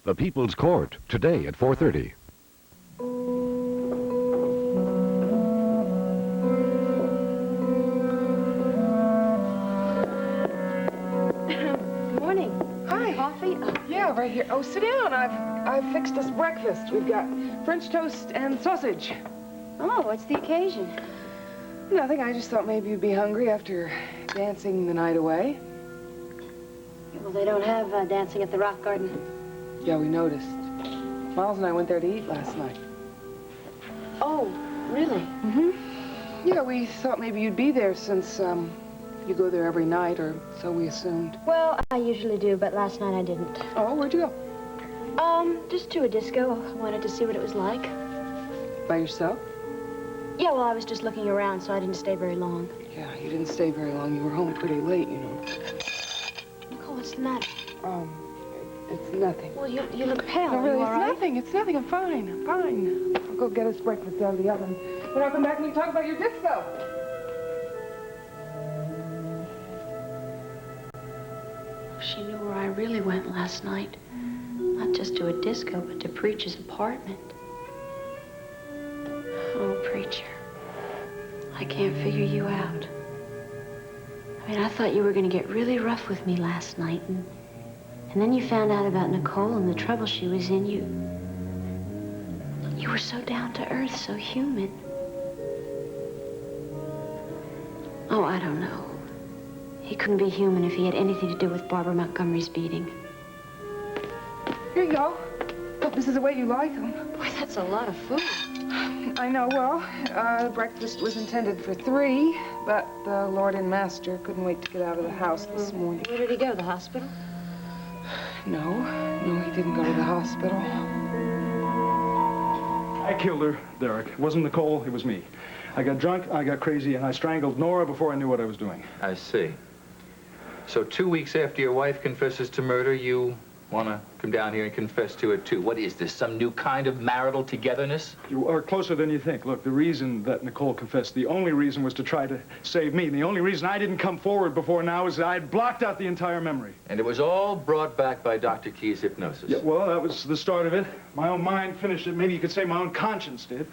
The People's Court, today at 4:30. Good morning. Hi. Coffee? Yeah, right here. Oh, sit down. I've fixed us breakfast. We've got French toast and sausage. Oh, what's the occasion? Nothing. I just thought maybe you'd be hungry after dancing the night away. Well, they don't have dancing at the Rock Garden. Yeah, we noticed. Miles and I went there to eat last night. Oh, really? Mm-hmm. Yeah, we thought maybe you'd be there since, you go there every night, or so we assumed. Well, I usually do, but last night I didn't. Oh, where'd you go? Just to a disco. I wanted to see what it was like. By yourself? Yeah, well, I was just looking around, so I didn't stay very long. Yeah, you didn't stay very long. You were home pretty late, you know. Nicole, what's the matter? It's nothing. Well, you look pale. No, really, Are you all right? It's nothing. I'm fine. I'm fine. I'll go get us breakfast out of the oven. Then I'll come back and we talk about your disco. She knew where I really went last night. Not just to a disco, but to Preacher's apartment. Oh, Preacher. I can't figure you out. I mean, I thought you were going to get really rough with me last night, and then you found out about Nicole and the trouble she was in. You were so down to earth, so human. Oh, I don't know. He couldn't be human if he had anything to do with Barbara Montgomery's beating. Here you go. Hope this is the way you like them. Boy, that's a lot of food. I know. Well, breakfast was intended for 3, but the Lord and Master couldn't wait to get out of the house this morning. Where did he go? The hospital? No, he didn't go to the hospital. I killed her, Derek. It wasn't Nicole, it was me. I got drunk, I got crazy, and I strangled Nora before I knew what I was doing. I see. So 2 weeks after your wife confesses to murder, you want to come down here and confess to it, too. What is this, some new kind of marital togetherness? You are closer than you think. Look, the reason that Nicole confessed, the only reason was to try to save me. And the only reason I didn't come forward before now is that I had blocked out the entire memory. And it was all brought back by Dr. Key's hypnosis. Yeah, well, that was the start of it. My own mind finished it. Maybe you could say my own conscience did.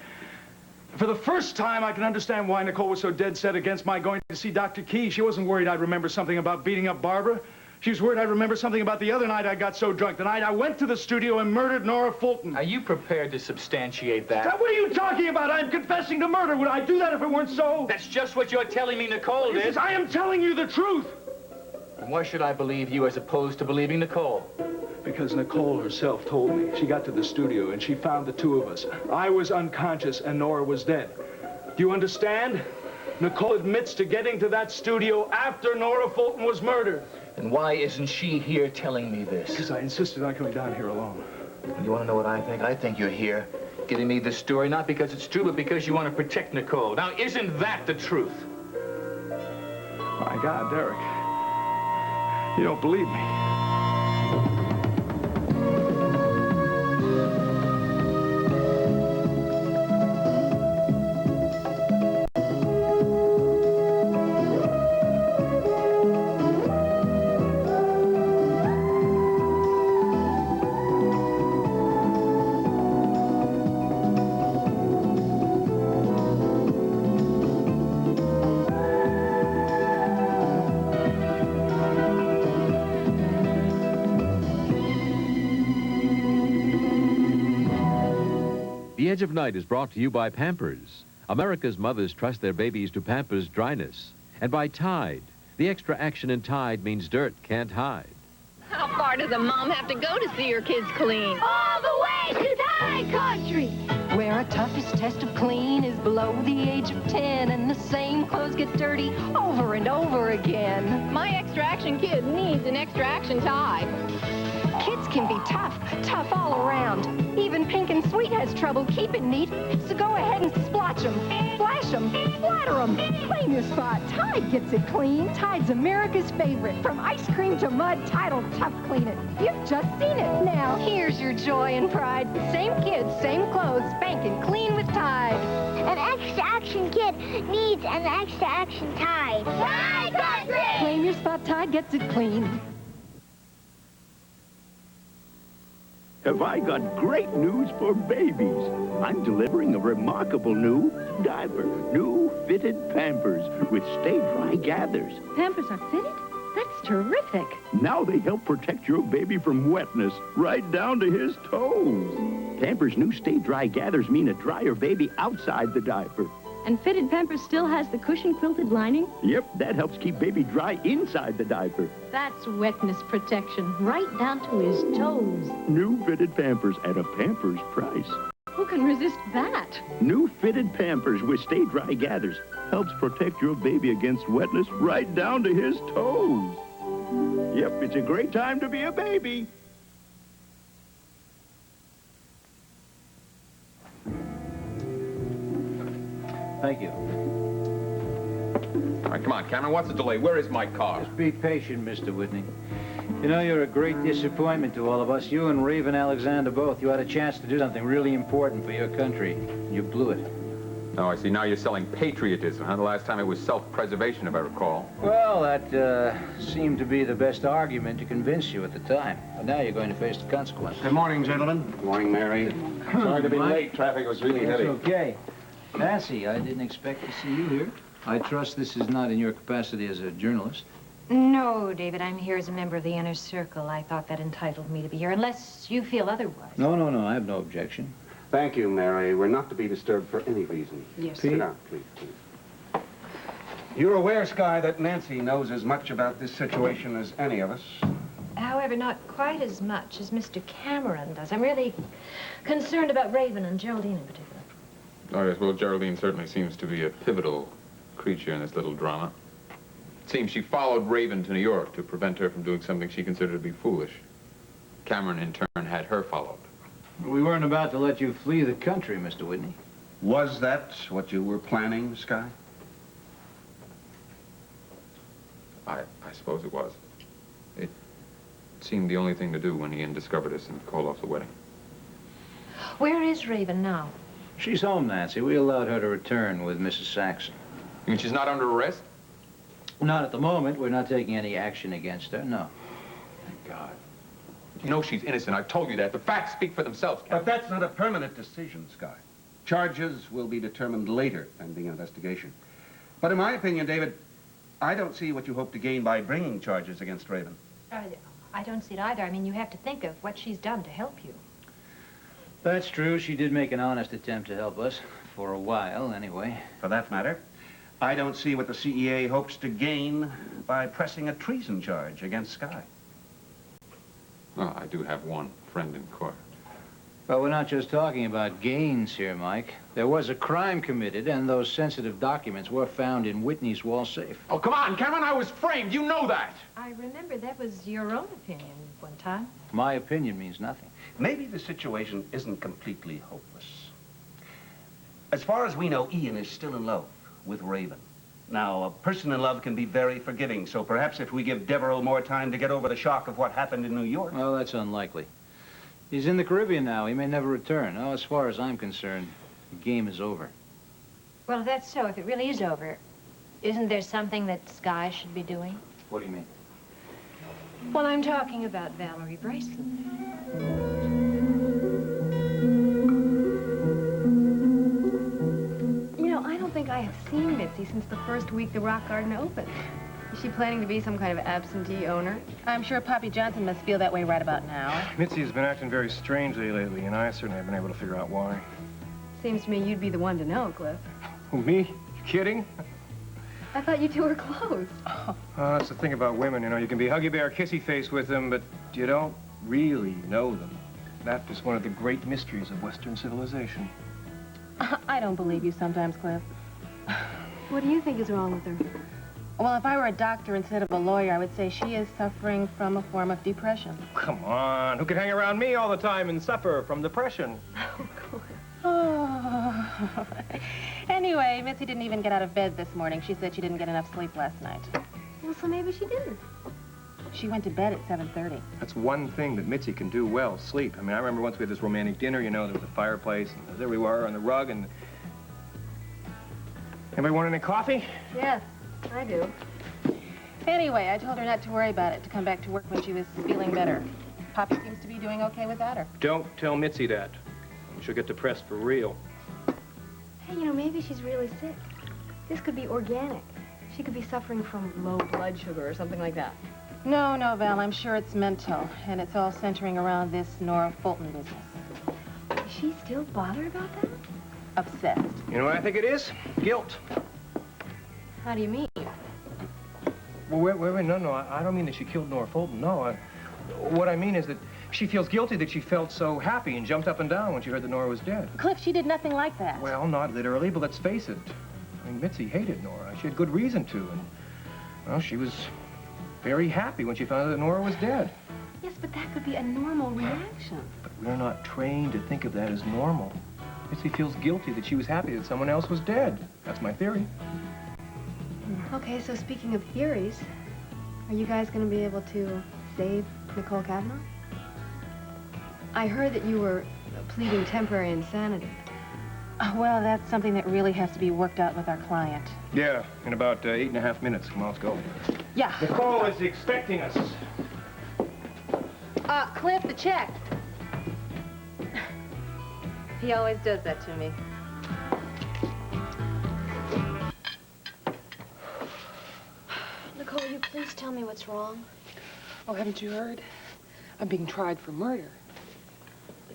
For the first time, I can understand why Nicole was so dead set against my going to see Dr. Key. She wasn't worried I'd remember something about beating up Barbara. She was worried I'd remember something about the other night I got so drunk, the night I went to the studio and murdered Nora Fulton. Are you prepared to substantiate that? Now, what are you talking about? I'm confessing to murder. Would I do that if it weren't so? That's just what you're telling me Nicole did. Yes, I am telling you the truth. And why should I believe you as opposed to believing Nicole? Because Nicole herself told me. She got to the studio and she found the two of us. I was unconscious and Nora was dead. Do you understand? Nicole admits to getting to that studio after Nora Fulton was murdered. And why isn't she here telling me this? Because I insisted on coming down here alone. You want to know what I think? I think you're here giving me this story, not because it's true, but because you want to protect Nicole. Now, isn't that the truth? My God, Derek. You don't believe me. The Edge of Night is brought to you by Pampers. America's mothers trust their babies to Pampers dryness. And by Tide. The extra action in Tide means dirt can't hide. How far does a mom have to go to see her kids clean? All the way to Thai country, where our toughest test of clean is below the age of 10, and the same clothes get dirty over and over again. My extra action kid needs an extra action tie. Kids can be tough, tough all around. Even Pink and Sweet has trouble keeping neat, so go ahead and splotch them, flash them, flatter them. Claim your spot. Tide gets it clean. Tide's America's favorite. From ice cream to mud, Tide'll tough clean it. You've just seen it. Now, here's your joy and pride. Same kids, same clothes, spanking clean with Tide. An extra action kid needs an extra action Tide. Tide Country! Claim your spot. Tide gets it clean. have I got great news for babies. I'm delivering a remarkable new diaper, new fitted Pampers with stay-dry gathers. Pampers are fitted? That's terrific. Now they help protect your baby from wetness right down to his toes. Pampers' new stay-dry gathers mean a drier baby outside the diaper. And fitted Pampers still has the cushion quilted lining? Yep, that helps keep baby dry inside the diaper. That's wetness protection, right down to his toes. New fitted Pampers at a Pampers price. Who can resist that? New fitted Pampers with stay-dry gathers helps protect your baby against wetness right down to his toes. Yep, it's a great time to be a baby. Thank you. All right, come on, Cameron, what's the delay? Where is my car? Just be patient, Mr. Whitney. You know, you're a great disappointment to all of us. You and Raven Alexander both. You had a chance to do something really important for your country. You blew it. Oh, I see. Now you're selling patriotism, huh? The last time it was self-preservation, if I recall. Well, that seemed to be the best argument to convince you at the time. But now you're going to face the consequences. Good morning, gentlemen. Good morning, Mary. Sorry to be late. Traffic was really heavy. It's okay. Nancy, I didn't expect to see you here. I trust this is not in your capacity as a journalist. No, David, I'm here as a member of the inner circle. I thought that entitled me to be here, unless you feel otherwise. No, I have no objection. Thank you, Mary. We're not to be disturbed for any reason. Yes, Sit down, please. You're aware, Skye, that Nancy knows as much about this situation as any of us. However, not quite as much as Mr. Cameron does. I'm really concerned about Raven and Geraldine in particular. Oh, yes, well, Geraldine certainly seems to be a pivotal creature in this little drama. It seems she followed Raven to New York to prevent her from doing something she considered to be foolish. Cameron, in turn, had her followed. We weren't about to let you flee the country, Mr. Whitney. Was that what you were planning, Skye? I suppose it was. It seemed the only thing to do when Ian discovered us and called off the wedding. Where is Raven now? She's home, Nancy. We allowed her to return with Mrs. Saxon. You mean she's not under arrest? Not at the moment. We're not taking any action against her, no. Thank God. You know she's innocent. I've told you that. The facts speak for themselves, Captain. But that's not a permanent decision, Skye. Charges will be determined later, pending investigation. But in my opinion, David, I don't see what you hope to gain by bringing charges against Raven. I don't see it either. I mean, you have to think of what she's done to help you. That's true. She did make an honest attempt to help us. For a while, anyway. For that matter, I don't see what the CEA hopes to gain by pressing a treason charge against Skye. Well, I do have one friend in court. But we're not just talking about gains here, Mike. There was a crime committed, and those sensitive documents were found in Whitney's wall safe. Oh, come on, Cameron, I was framed. You know that. I remember that was your own opinion one time. My opinion means nothing. Maybe the situation isn't completely hopeless. As far as we know, Ian is still in love with Raven. Now, a person in love can be very forgiving, so perhaps if we give Devereaux more time to get over the shock of what happened in New York... Well, that's unlikely. He's in the Caribbean now. He may never return. Oh, as far as I'm concerned, the game is over. Well, if that's so, if it really is over, isn't there something that Skye should be doing? What do you mean? Well, I'm talking about Valerie Bracelet. You know, I don't think I have seen Missy since the first week the Rock Garden opened. Is she planning to be some kind of absentee owner? I'm sure Poppy Johnson must feel that way right about now. Mitzi's been acting very strangely lately, and I certainly haven't been able to figure out why. Seems to me you'd be the one to know, Cliff. Who, me? You kidding? I thought you two were close. Oh, that's the thing about women, you know. You can be huggy bear, kissy face with them, but you don't really know them. That is one of the great mysteries of Western civilization. I don't believe you sometimes, Cliff. What do you think is wrong with her? Well, if I were a doctor instead of a lawyer, I would say she is suffering from a form of depression. Come on, who could hang around me all the time and suffer from depression? Oh, Cliff. Oh. Anyway, Missy didn't even get out of bed this morning. She said she didn't get enough sleep last night. Well, so maybe she didn't. She went to bed at 7:30. That's one thing that Mitzi can do well, sleep. I mean, I remember once we had this romantic dinner, you know, there was a fireplace, and there we were on the rug, and... Anybody want any coffee? Yes, I do. Anyway, I told her not to worry about it, to come back to work when she was feeling better. Poppy seems to be doing okay without her. Don't tell Mitzi that. She'll get depressed for real. Hey, you know, maybe she's really sick. This could be organic. She could be suffering from low blood sugar or something like that. No, no, Val, I'm sure it's mental, and it's all centering around this Nora Fulton business. Is she still bothered about that? Obsessed. You know what I think it is? Guilt. How do you mean? Well, wait, no, I don't mean that she killed Nora Fulton, no. What I mean is that she feels guilty that she felt so happy and jumped up and down when she heard that Nora was dead. Cliff, she did nothing like that. Well, not literally, but let's face it. I mean, Mitzi hated Nora. She had good reason to, and, well, she was very happy when she found out that Nora was dead. Yes, but that could be a normal reaction. But we're not trained to think of that as normal. Mitzi feels guilty that she was happy that someone else was dead. That's my theory. Okay, so speaking of theories, are you guys going to be able to save Nicole Kavanaugh? I heard that you were pleading temporary insanity. Well, that's something that really has to be worked out with our client. Yeah, in about 8.5 minutes. Come on, let's go. Yeah. Nicole is expecting us. Cliff, the check. He always does that to me. Nicole, will you please tell me what's wrong? Oh, haven't you heard? I'm being tried for murder.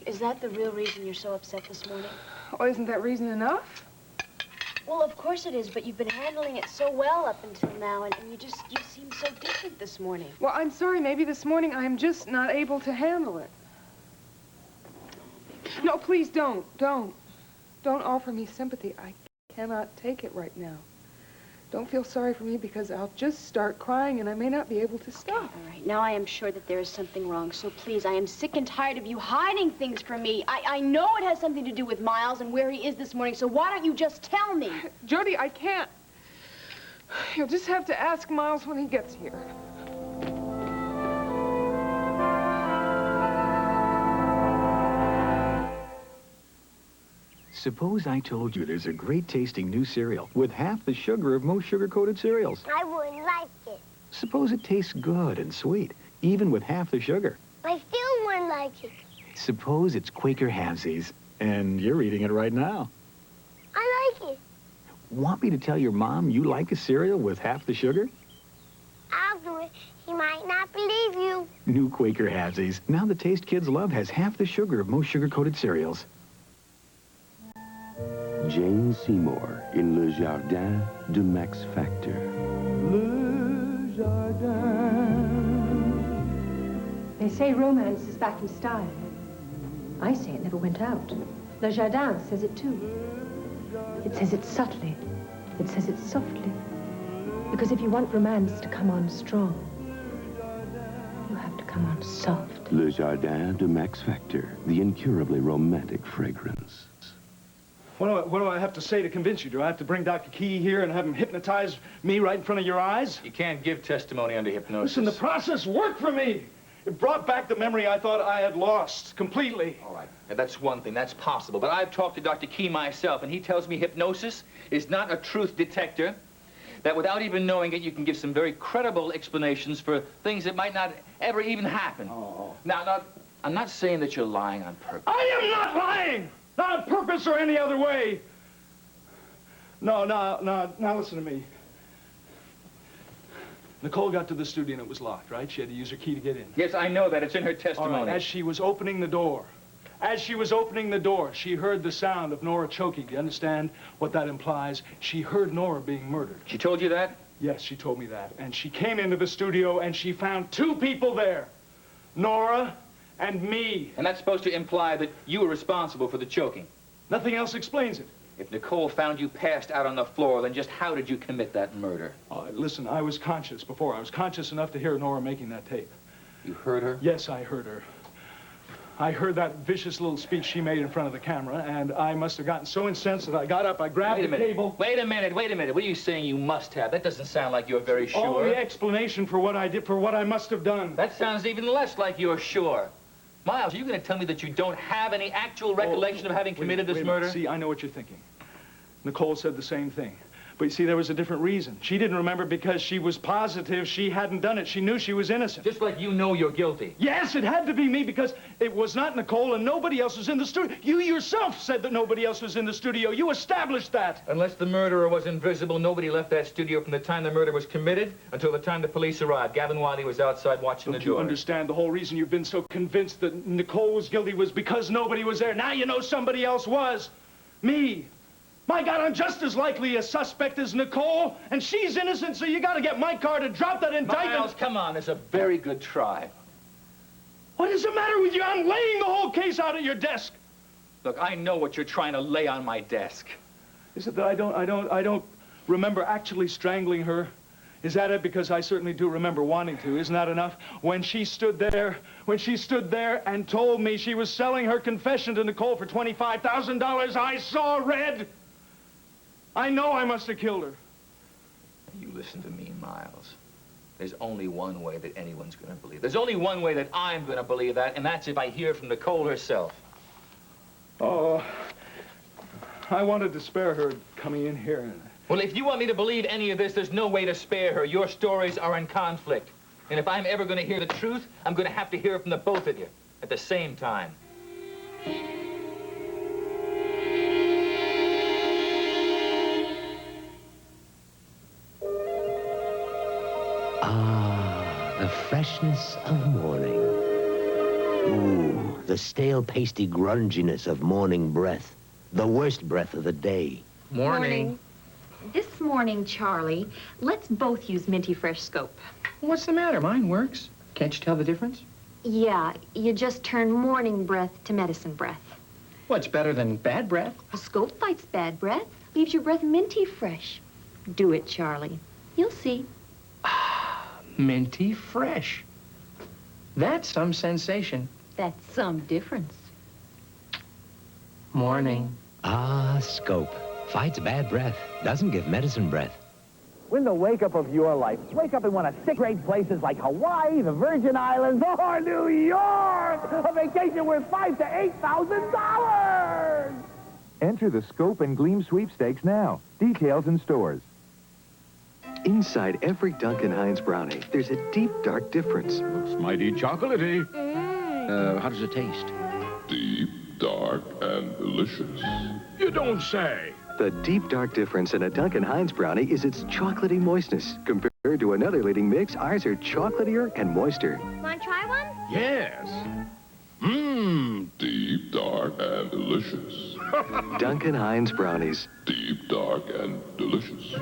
Is that the real reason you're so upset this morning? Oh, isn't that reason enough? Well, of course it is, but you've been handling it so well up until now, and you seem so different this morning. Well, I'm sorry. Maybe this morning I'm just not able to handle it. No, please don't. Don't offer me sympathy. I cannot take it right now. Don't feel sorry for me because I'll just start crying and I may not be able to stop. All right, now I am sure that there is something wrong, so please, I am sick and tired of you hiding things from me. I know it has something to do with Miles and where he is this morning, so why don't you just tell me? Jody, I can't. You'll just have to ask Miles when he gets here. Suppose I told you there's a great-tasting new cereal with half the sugar of most sugar-coated cereals. I wouldn't like it. Suppose it tastes good and sweet, even with half the sugar. I still wouldn't like it. Suppose it's Quaker Halvesies, and you're eating it right now. I like it. Want me to tell your mom you like a cereal with half the sugar? I'll do it. He might not believe you. New Quaker Halvesies. Now the taste kids love has half the sugar of most sugar-coated cereals. Jane Seymour in Le Jardin de Max Factor. Le Jardin. They say romance is back in style. I say it never went out. Le Jardin says it too. It says it subtly. It says it softly. Because if you want romance to come on strong, you have to come on soft. Le Jardin de Max Factor, the incurably romantic fragrance. What do I have to say to convince you? Do I have to bring Dr. Key here and have him hypnotize me right in front of your eyes? You can't give testimony under hypnosis. Listen, the process worked for me. It brought back the memory I thought I had lost completely. All right, now, that's one thing. That's possible. But I've talked to Dr. Key myself, and he tells me hypnosis is not a truth detector, that without even knowing it, you can give some very credible explanations for things that might not ever even happen. Oh. Now, I'm not saying that you're lying on purpose. I am not lying! Not on purpose or any other way. No, now listen to me. Nicole got to the studio and it was locked, right? She had to use her key to get in. Yes, I know that. It's in her testimony. All right, as she was opening the door, she heard the sound of Nora choking. Do you understand what that implies? She heard Nora being murdered. She told you that? Yes, she told me that. And she came into the studio and she found two people there. Nora and me. And that's supposed to imply that you were responsible for the choking. Nothing else explains it. If Nicole found you passed out on the floor, then just how did you commit that murder? Listen, I was conscious before. I was conscious enough to hear Nora making that tape. You heard her? Yes, I heard her. I heard that vicious little speech she made in front of the camera, and I must have gotten so incensed that I got up, I grabbed the table. Wait a minute. What are you saying you must have? That doesn't sound like you're very sure. Oh, the explanation for what I did, for what I must have done. That sounds even less like you're sure. Miles, are you going to tell me that you don't have any actual recollection of having committed this murder? See, I know what you're thinking. Nicole said the same thing. But you see, there was a different reason. She didn't remember because she was positive she hadn't done it. She knew she was innocent. Just like you know you're guilty. Yes, it had to be me because it was not Nicole and nobody else was in the studio. You yourself said that nobody else was in the studio. You established that. Unless the murderer was invisible, nobody left that studio from the time the murder was committed until the time the police arrived. Gavin Wiley was outside watching the door. Don't you understand? The whole reason you've been so convinced that Nicole was guilty was because nobody was there. Now you know somebody else was. Me. My God, I'm just as likely a suspect as Nicole, and she's innocent, so you gotta get my car to drop that indictment. Miles, come on, it's a very good try. What is the matter with you? I'm laying the whole case out at your desk. Look, I know what you're trying to lay on my desk. Is it that I don't remember actually strangling her? Is that it? Because I certainly do remember wanting to. Isn't that enough? When she stood there and told me she was selling her confession to Nicole for $25,000, I saw red. I know I must have killed her. You listen to me, Miles. There's only one way that anyone's going to believe. There's only one way that I'm going to believe that, and that's if I hear from Nicole herself. Oh, I wanted to spare her coming in here. Well, if you want me to believe any of this, there's no way to spare her. Your stories are in conflict. And if I'm ever going to hear the truth, I'm going to have to hear it from the both of you at the same time. Ah, the freshness of morning. Ooh, the stale, pasty grunginess of morning breath. The worst breath of the day. Morning. This morning, Charlie, let's both use Minty Fresh Scope. What's the matter? Mine works. Can't you tell the difference? Yeah, you just turn morning breath to medicine breath. What's better than bad breath? Well, Scope fights bad breath, leaves your breath minty fresh. Do it, Charlie. You'll see. Minty Fresh. That's some sensation. That's some difference. Morning. Ah, Scope. Fights bad breath. Doesn't give medicine breath. Win the wake-up of your life. Wake up in one of 6 great places like Hawaii, the Virgin Islands, or New York! A vacation worth $5,000 to $8,000! Enter the Scope and Gleam sweepstakes now. Details in stores. Inside every Duncan Hines brownie, there's a deep, dark difference. Looks mighty chocolatey. How does it taste? Deep, dark, and delicious. You don't say. The deep, dark difference in a Duncan Hines brownie is its chocolatey moistness. Compared to another leading mix, ours are chocolatier and moister. Want to try one? Yes. Mmm. Deep, dark, and delicious. Duncan Hines brownies. Deep, dark, and delicious.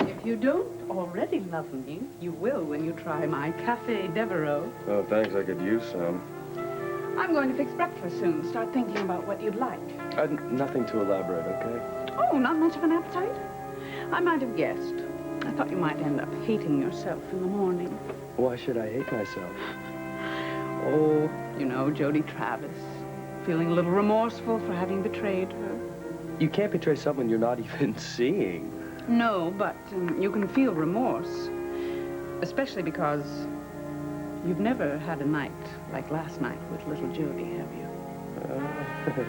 If you don't already love me, you will when you try my Café Devereaux. Oh, thanks. I could use some. I'm going to fix breakfast soon. Start thinking about what you'd like. Nothing to elaborate, okay? Oh, not much of an appetite? I might have guessed. I thought you might end up hating yourself in the morning. Why should I hate myself? Oh, you know, Jody Travis. Feeling a little remorseful for having betrayed her. You can't betray someone you're not even seeing. No, but you can feel remorse. Especially because you've never had a night like last night with little Jody, have you?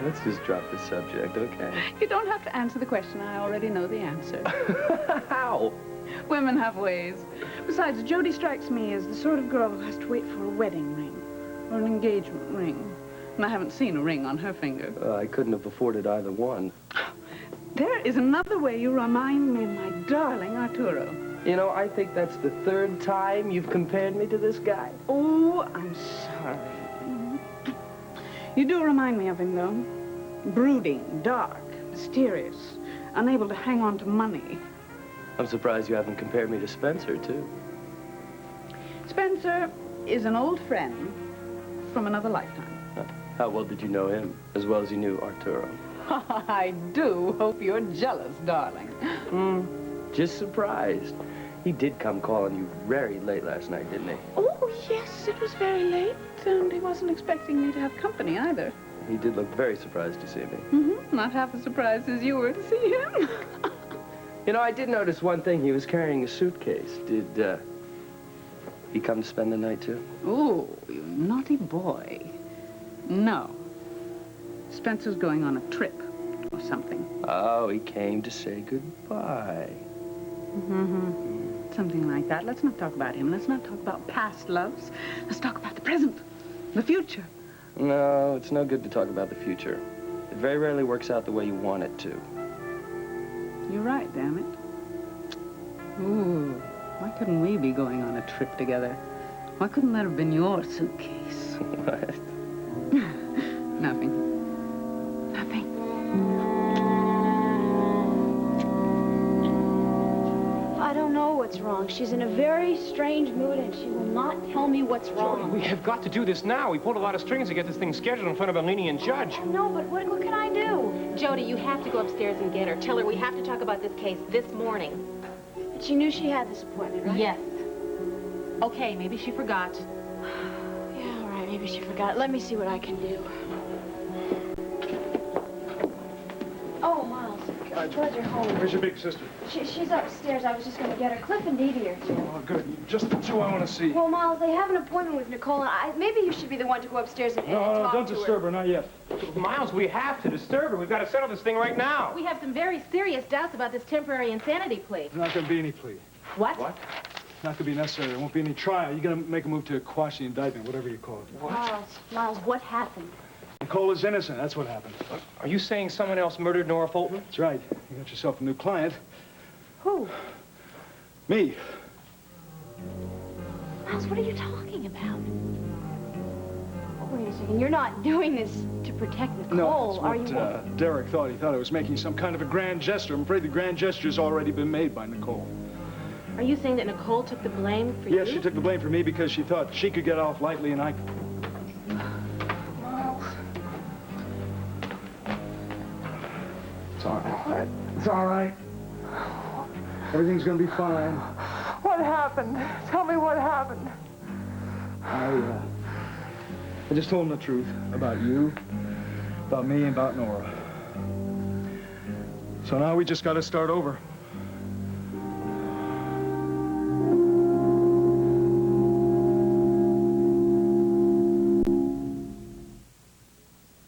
Let's just drop the subject, okay? You don't have to answer the question. I already know the answer. How? Women have ways. Besides, Jody strikes me as the sort of girl who has to wait for a wedding ring or an engagement ring. And I haven't seen a ring on her finger. I couldn't have afforded either one. There is another way you remind me of my darling Arturo. You know, I think that's the 3rd time you've compared me to this guy. Oh, I'm sorry. You do remind me of him, though. Brooding, dark, mysterious, unable to hang on to money. I'm surprised you haven't compared me to Spencer, too. Spencer is an old friend from another lifetime. How well did you know him, as well as you knew Arturo? I do hope you're jealous, darling. Just surprised. He did come calling you very late last night, didn't he? Oh, yes, it was very late, and he wasn't expecting me to have company either. He did look very surprised to see me. Not half as surprised as you were to see him. You know, I did notice one thing. He was carrying a suitcase. Did, he come to spend the night, too? Oh, you naughty boy. No. Spencer's going on a trip or something. Oh, he came to say goodbye. Mm-hmm. Something like that. Let's not talk about him. Let's not talk about past loves. Let's talk about the present, the future. No, it's no good to talk about the future. It very rarely works out the way you want it to. You're right, damn it. Ooh, why couldn't we be going on a trip together? Why couldn't that have been your suitcase? What? Nothing. Nothing. I don't know what's wrong. She's in a very strange mood, and she will not tell me what's wrong. We have got to do this now. We pulled a lot of strings to get this thing scheduled in front of a lenient judge. No, but what can I do? Jody, you have to go upstairs and get her. Tell her we have to talk about this case this morning. But she knew she had this appointment, right? Yes. Okay, maybe she forgot. Yeah, all right, maybe she forgot. Let me see what I can do. Oh, Miles. Glad you're home. Where's your big sister? She's upstairs. I was just going to get her. Cliff and Dee Dee are here. Oh, good. Just the two I want to see. Well, Miles, they have an appointment with Nicole, and maybe you should be the one to go upstairs and No, talk don't to disturb her, not yet. Miles, we have to disturb her. We've got to settle this thing right now. We have some very serious doubts about this temporary insanity plea. There's not going to be any plea. What? What? It's not going to be necessary. There won't be any trial. You're going to make a move to quash the indictment, whatever you call it. What? Miles, what happened? Nicole is innocent. That's what happened. Are you saying someone else murdered Nora Fulton? That's right. You got yourself a new client. Who? Me. Miles, what are you talking about? Wait a second. You're not doing this to protect Nicole, No, are that's you? what Derek thought. He thought I was making some kind of a grand gesture. I'm afraid the grand gesture's already been made by Nicole. Are you saying that Nicole took the blame for you? Yes, she took the blame for me because she thought she could get off lightly and I... It's all right. It's all right. Everything's gonna be fine. What happened? Tell me what happened. I just told him the truth about you, about me, and about Nora. So now we just gotta start over.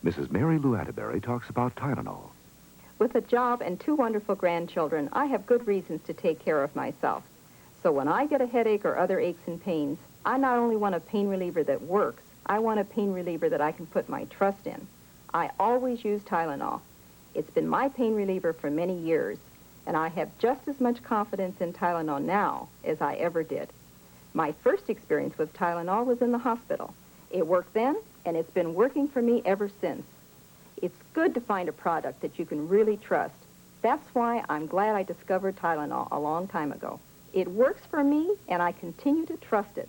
Mrs. Mary Lou Atterbury talks about Tylenol. With a job and 2 wonderful grandchildren, I have good reasons to take care of myself. So when I get a headache or other aches and pains, I not only want a pain reliever that works, I want a pain reliever that I can put my trust in. I always use Tylenol. It's been my pain reliever for many years, and I have just as much confidence in Tylenol now as I ever did. My first experience with Tylenol was in the hospital. It worked then, and it's been working for me ever since. It's good to find a product that you can really trust. That's why I'm glad I discovered Tylenol a long time ago. It works for me, and I continue to trust it.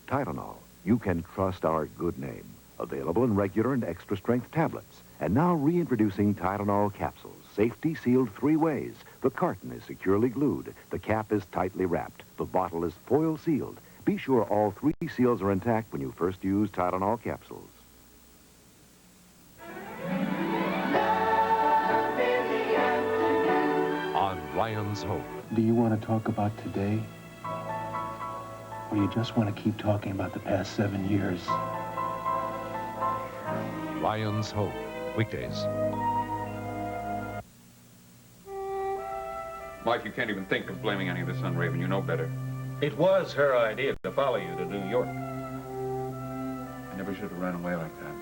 Tylenol. You can trust our good name. Available in regular and extra strength tablets. And now reintroducing Tylenol capsules. Safety sealed 3 ways. The carton is securely glued. The cap is tightly wrapped. The bottle is foil sealed. Be sure all 3 seals are intact when you first use Tylenol capsules. On Ryan's Hope. Do you want to talk about today? Or you just want to keep talking about the past 7 years? Ryan's Hope. Weekdays. Mike, you can't even think of blaming any of this on Raven. You know better. It was her idea to follow you to New York. I never should have run away like that.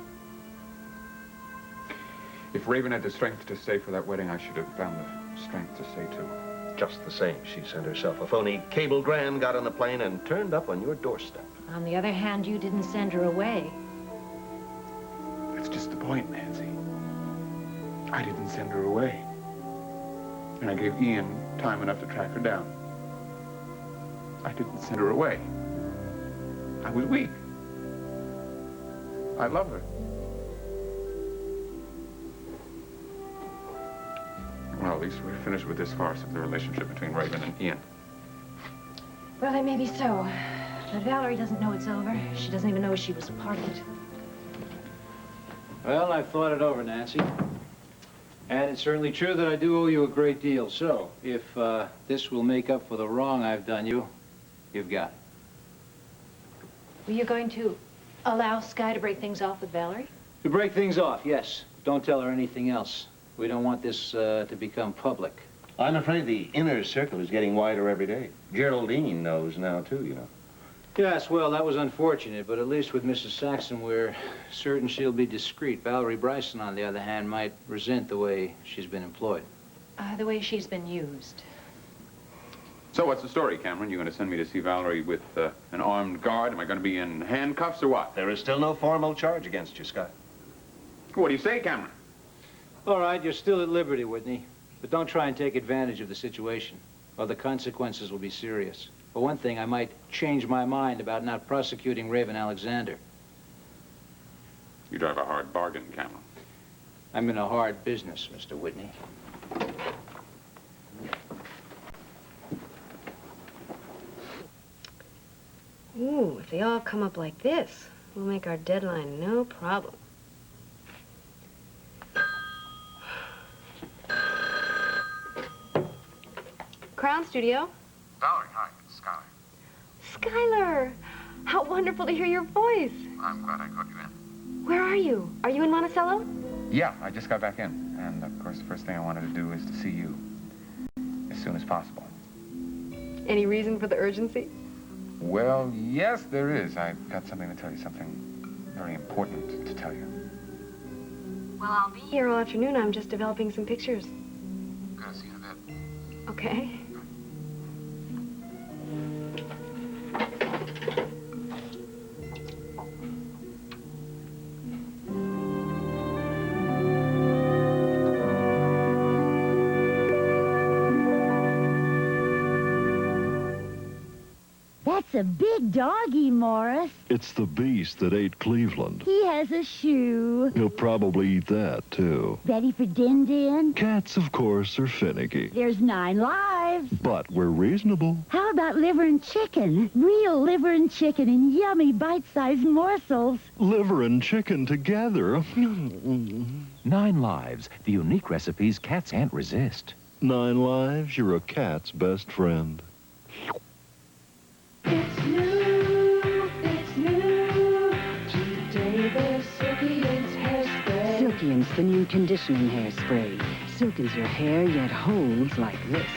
If Raven had the strength to stay for that wedding, I should have found the strength to stay too. Just the same, she sent herself a phony cablegram, got on the plane, and turned up on your doorstep. On the other hand, you didn't send her away. That's just the point, Nancy. I didn't send her away. And I gave Ian time enough to track her down. I didn't send her away. I was weak. I love her. Well, at least we're finished with this farce of the relationship between Raven and Ian. Well, it may be so. But Valerie doesn't know it's over. She doesn't even know she was a part of it. Well, I've thought it over, Nancy. And it's certainly true that I do owe you a great deal. So, if this will make up for the wrong I've done you, you've got it. Well, you're going to allow Sky to break things off with Valerie? To break things off, yes. Don't tell her anything else. We don't want this to become public. I'm afraid the inner circle is getting wider every day. Geraldine knows now, too, you know. Yes, well, that was unfortunate, but at least with Mrs. Saxon, we're certain she'll be discreet. Valerie Bryson, on the other hand, might resent the way she's been employed. The way she's been used. So what's the story, Cameron? You going to send me to see Valerie with an armed guard? Am I going to be in handcuffs or what? There is still no formal charge against you, Scott. What do you say, Cameron? All right, you're still at liberty, Whitney. But don't try and take advantage of the situation, or the consequences will be serious. For one thing, I might change my mind about not prosecuting Raven Alexander. You drive a hard bargain, Cameron. I'm in a hard business, Mr. Whitney. Ooh, if they all come up like this, we'll make our deadline no problem. Crown Studio. Valerie, hi, it's Skylar. Skylar! How wonderful to hear your voice. I'm glad I caught you in. Where are you? Are you in Monticello? Yeah, I just got back in. And, of course, the first thing I wanted to do is to see you as soon as possible. Any reason for the urgency? Well, yes, there is. I've got something to tell you, something very important to tell you. Well, I'll be here all afternoon. I'm just developing some pictures. Gonna see you in a bit. Okay. That's a big doggy, Morris. It's the beast that ate Cleveland. He has a shoe. He'll probably eat that, too. Ready for Din-Din? Cats, of course, are finicky. There's 9 lives. But we're reasonable. How about liver and chicken? Real liver and chicken in yummy bite-sized morsels. Liver and chicken together. 9 lives, the unique recipes cats can't resist. 9 lives, you're a cat's best friend. It's new, today there's Silkien's hairspray. Silkien's the new conditioning hairspray. Silkens your hair, yet holds like this.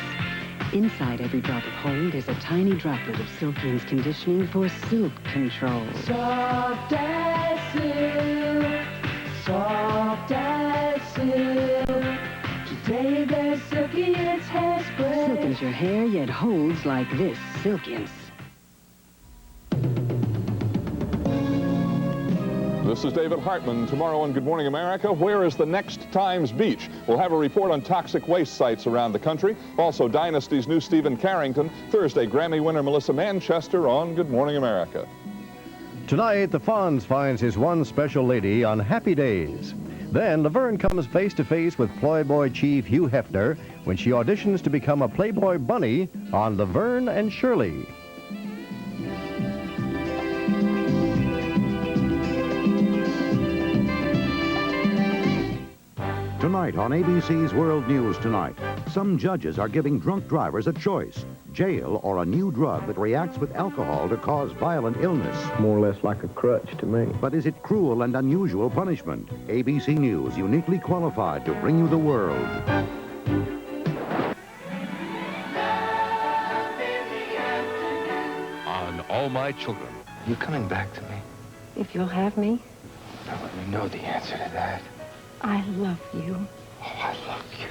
Inside every drop of hold is a tiny droplet of Silkien's conditioning for silk control. Soft as silk, soft as silk. Today there's Silkien's hairspray. Silkens your hair, yet holds like this. Silkien's. This is David Hartman. Tomorrow on Good Morning America, where is the next Times Beach? We'll have a report on toxic waste sites around the country. Also, Dynasty's new Stephen Carrington. Thursday, Grammy winner Melissa Manchester on Good Morning America. Tonight, the Fonz finds his one special lady on Happy Days. Then, Laverne comes face-to-face with Playboy chief Hugh Hefner when she auditions to become a Playboy bunny on Laverne and Shirley. Tonight on ABC's World News Tonight, some judges are giving drunk drivers a choice: jail or a new drug that reacts with alcohol to cause violent illness. More or less like a crutch to me. But is it cruel and unusual punishment? ABC News, uniquely qualified to bring you the world. On All My Children. You coming back to me? If you'll have me. Now let me know the answer to that. I love you. Oh, I love you.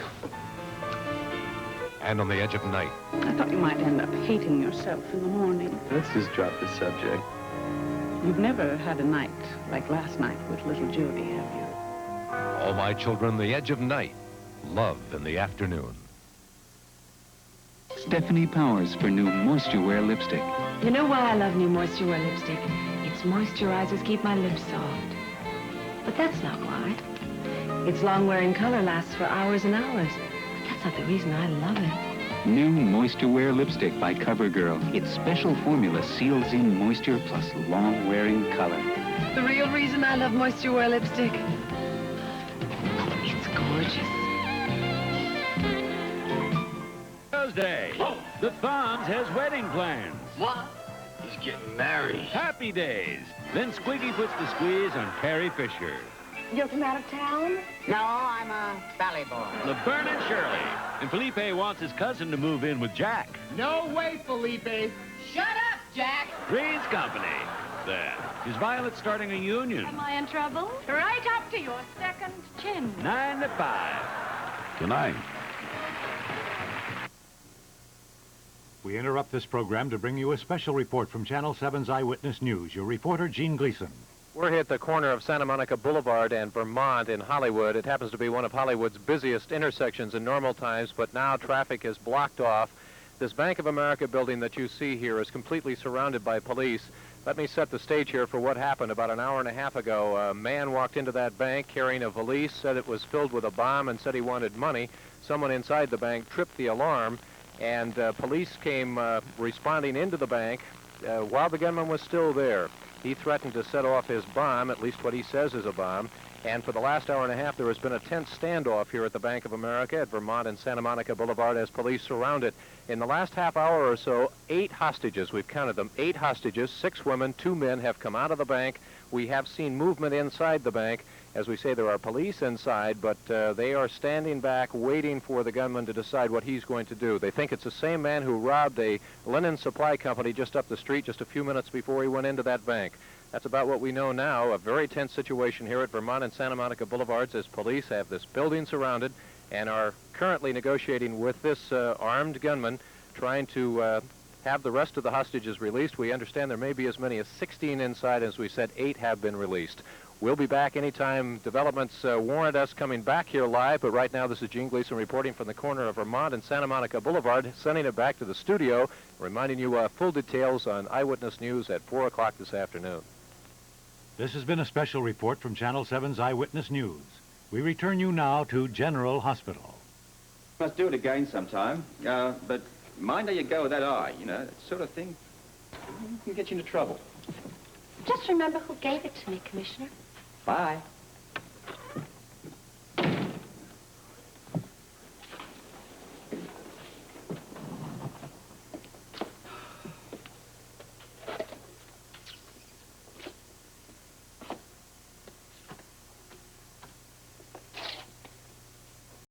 And On the Edge of Night. I thought you might end up hating yourself in the morning. Let's just drop the subject. You've never had a night like last night with little Jody, have you? All My Children, The Edge of Night. Love in the Afternoon. Stephanie Powers for new Moisture Wear lipstick. You know why I love new Moisture Wear lipstick? Its moisturizers keep my lips soft. But that's not why. Its long-wearing color lasts for hours and hours. But that's not the reason I love it. New Moisture Wear lipstick by CoverGirl. Its special formula seals in moisture plus long-wearing color. The real reason I love Moisture Wear lipstick. It's gorgeous. Tomorrow's day. Whoa. The Fonz has wedding plans. What? He's getting married. Happy days. Then Squiggy puts the squeeze on Carrie Fisher. You're from out of town? No, I'm a valley boy. Laverne and Shirley. And Felipe wants his cousin to move in with Jack. No way, Felipe. Shut up, Jack. Three's Company. There. Is Violet starting a union? Am I in trouble? Right up to your second chin. 9 to 5. Good night. We interrupt this program to bring you a special report from Channel 7's Eyewitness News. Your reporter, Gene Gleason. We're here at the corner of Santa Monica Boulevard and Vermont in Hollywood. It happens to be one of Hollywood's busiest intersections in normal times, but now traffic is blocked off. This Bank of America building that you see here is completely surrounded by police. Let me set the stage here for what happened. About an hour and a half ago, a man walked into that bank carrying a valise, said it was filled with a bomb, and said he wanted money. Someone inside the bank tripped the alarm, and police came responding into the bank while the gunman was still there. He threatened to set off his bomb, at least what he says is a bomb. And for the last hour and a half, there has been a tense standoff here at the Bank of America at Vermont and Santa Monica Boulevard as police surround it. In the last half hour or so, 8 hostages, we've counted them, 8 hostages, 6 women, 2 men have come out of the bank. We have seen movement inside the bank. As we say, there are police inside, but they are standing back waiting for the gunman to decide what he's going to do. They think it's the same man who robbed a linen supply company just up the street just a few minutes before he went into that bank. That's about what we know now. A very tense situation here at Vermont and Santa Monica Boulevards as police have this building surrounded and are currently negotiating with this armed gunman, trying to have the rest of the hostages released. We understand there may be as many as 16 inside. As we said, 8 have been released. We'll be back anytime developments warrant us coming back here live, but right now this is Gene Gleason reporting from the corner of Vermont and Santa Monica Boulevard, sending it back to the studio, reminding you full details on Eyewitness News at 4 o'clock this afternoon. This has been a special report from Channel 7's Eyewitness News. We return you now to General Hospital. Must do it again sometime, but mind how you go with that eye, you know, that sort of thing can get you into trouble. Just remember who gave it to me, Commissioner. Bye.